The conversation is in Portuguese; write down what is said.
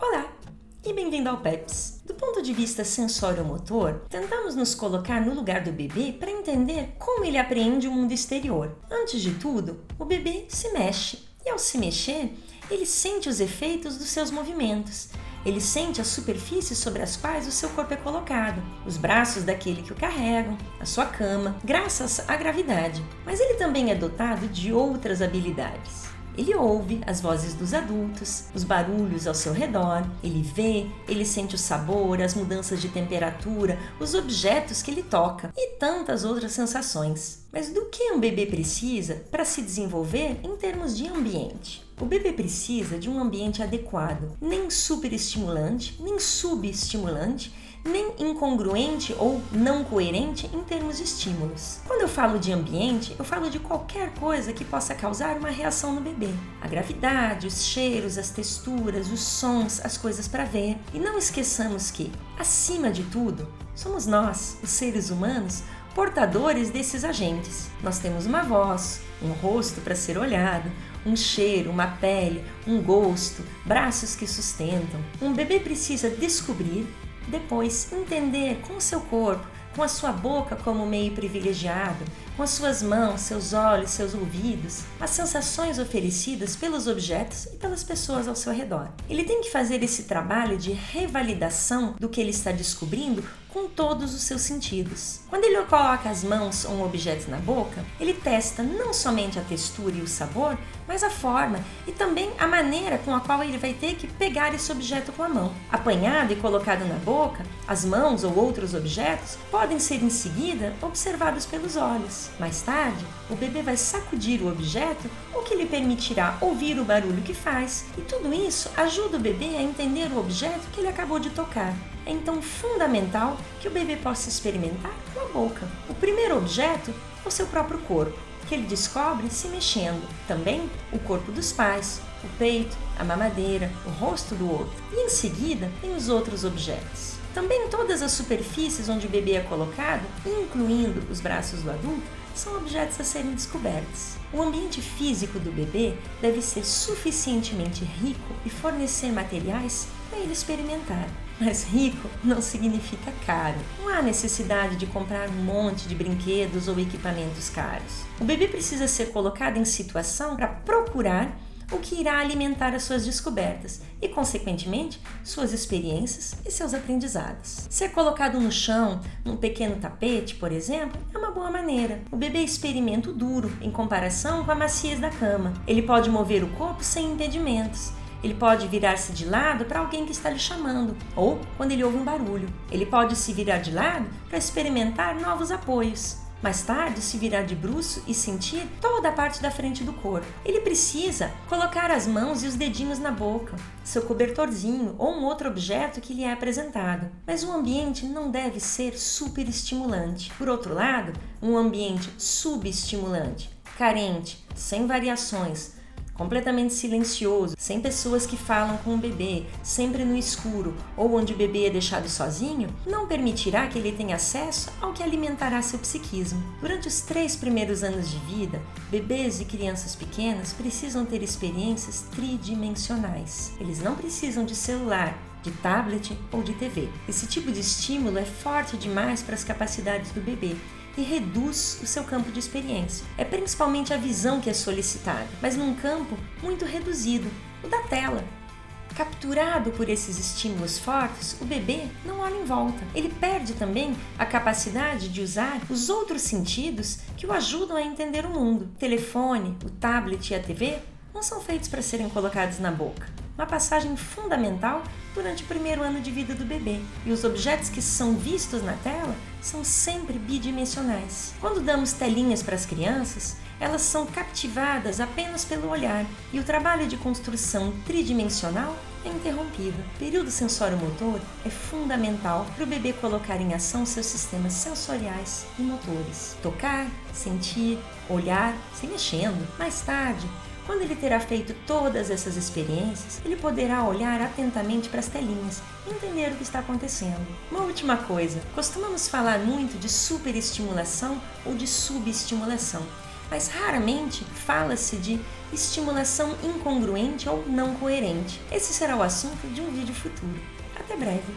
Olá e bem-vindo ao PEPS. Do ponto de vista sensório-motor, tentamos nos colocar no lugar do bebê para entender como ele apreende o mundo exterior. Antes de tudo, o bebê se mexe e, ao se mexer, ele sente os efeitos dos seus movimentos. Ele sente as superfícies sobre as quais o seu corpo é colocado, os braços daquele que o carregam, a sua cama, graças à gravidade. Mas ele também é dotado de outras habilidades. Ele ouve as vozes dos adultos, os barulhos ao seu redor, ele vê, ele sente o sabor, as mudanças de temperatura, os objetos que ele toca e tantas outras sensações. Mas do que um bebê precisa para se desenvolver em termos de ambiente? O bebê precisa de um ambiente adequado, nem superestimulante, nem subestimulante, nem incongruente ou não coerente em termos de estímulos. Quando eu falo de ambiente, eu falo de qualquer coisa que possa causar uma reação no bebê. A gravidade, os cheiros, as texturas, os sons, as coisas para ver. E não esqueçamos que, acima de tudo, somos nós, os seres humanos, portadores desses agentes. Nós temos uma voz, um rosto para ser olhado, um cheiro, uma pele, um gosto, braços que sustentam. Um bebê precisa descobrir, depois entender com o seu corpo, com a sua boca como meio privilegiado, com as suas mãos, seus olhos, seus ouvidos, as sensações oferecidas pelos objetos e pelas pessoas ao seu redor. Ele tem que fazer esse trabalho de revalidação do que ele está descobrindo com todos os seus sentidos. Quando ele coloca as mãos ou um objeto na boca, ele testa não somente a textura e o sabor, mas a forma e também a maneira com a qual ele vai ter que pegar esse objeto com a mão. Apanhado e colocado na boca, as mãos ou outros objetos podem ser em seguida observados pelos olhos. Mais tarde, o bebê vai sacudir o objeto, o que lhe permitirá ouvir o barulho que faz, e tudo isso ajuda o bebê a entender o objeto que ele acabou de tocar. É então fundamental que o bebê possa experimentar com a boca. O primeiro objeto é o seu próprio corpo, que ele descobre se mexendo. Também o corpo dos pais, o peito, a mamadeira, o rosto do outro. E em seguida tem os outros objetos. Também todas as superfícies onde o bebê é colocado, incluindo os braços do adulto, são objetos a serem descobertos. O ambiente físico do bebê deve ser suficientemente rico e fornecer materiais para ele experimentar. Mas rico não significa caro. Não há necessidade de comprar um monte de brinquedos ou equipamentos caros. O bebê precisa ser colocado em situação para procurar o que irá alimentar as suas descobertas e, consequentemente, suas experiências e seus aprendizados. Ser colocado no chão, num pequeno tapete, por exemplo, é uma boa maneira. O bebê experimenta o duro em comparação com a maciez da cama. Ele pode mover o corpo sem impedimentos. Ele pode virar-se de lado para alguém que está lhe chamando, ou quando ele ouve um barulho. Ele pode se virar de lado para experimentar novos apoios. Mais tarde, se virar de bruço e sentir toda a parte da frente do corpo. Ele precisa colocar as mãos e os dedinhos na boca, seu cobertorzinho ou um outro objeto que lhe é apresentado. Mas o ambiente não deve ser superestimulante. Por outro lado, um ambiente subestimulante, carente, sem variações, completamente silencioso, sem pessoas que falam com o bebê, sempre no escuro ou onde o bebê é deixado sozinho, não permitirá que ele tenha acesso ao que alimentará seu psiquismo. Durante os 3 primeiros anos de vida, bebês e crianças pequenas precisam ter experiências tridimensionais. Eles não precisam de celular, de tablet ou de TV. Esse tipo de estímulo é forte demais para as capacidades do bebê e reduz o seu campo de experiência. É principalmente a visão que é solicitada, mas num campo muito reduzido, o da tela. Capturado por esses estímulos fortes, o bebê não olha em volta. Ele perde também a capacidade de usar os outros sentidos que o ajudam a entender o mundo. O telefone, o tablet e a TV não são feitos para serem colocados na boca. Uma passagem fundamental durante o primeiro ano de vida do bebê. E os objetos que são vistos na tela são sempre bidimensionais. Quando damos telinhas para as crianças, elas são captivadas apenas pelo olhar e o trabalho de construção tridimensional é interrompido. O período sensório-motor é fundamental para o bebê colocar em ação seus sistemas sensoriais e motores. Tocar, sentir, olhar, se mexendo. Mais tarde, quando ele terá feito todas essas experiências, ele poderá olhar atentamente para as telinhas e entender o que está acontecendo. Uma última coisa, costumamos falar muito de superestimulação ou de subestimulação, mas raramente fala-se de estimulação incongruente ou não coerente. Esse será o assunto de um vídeo futuro. Até breve!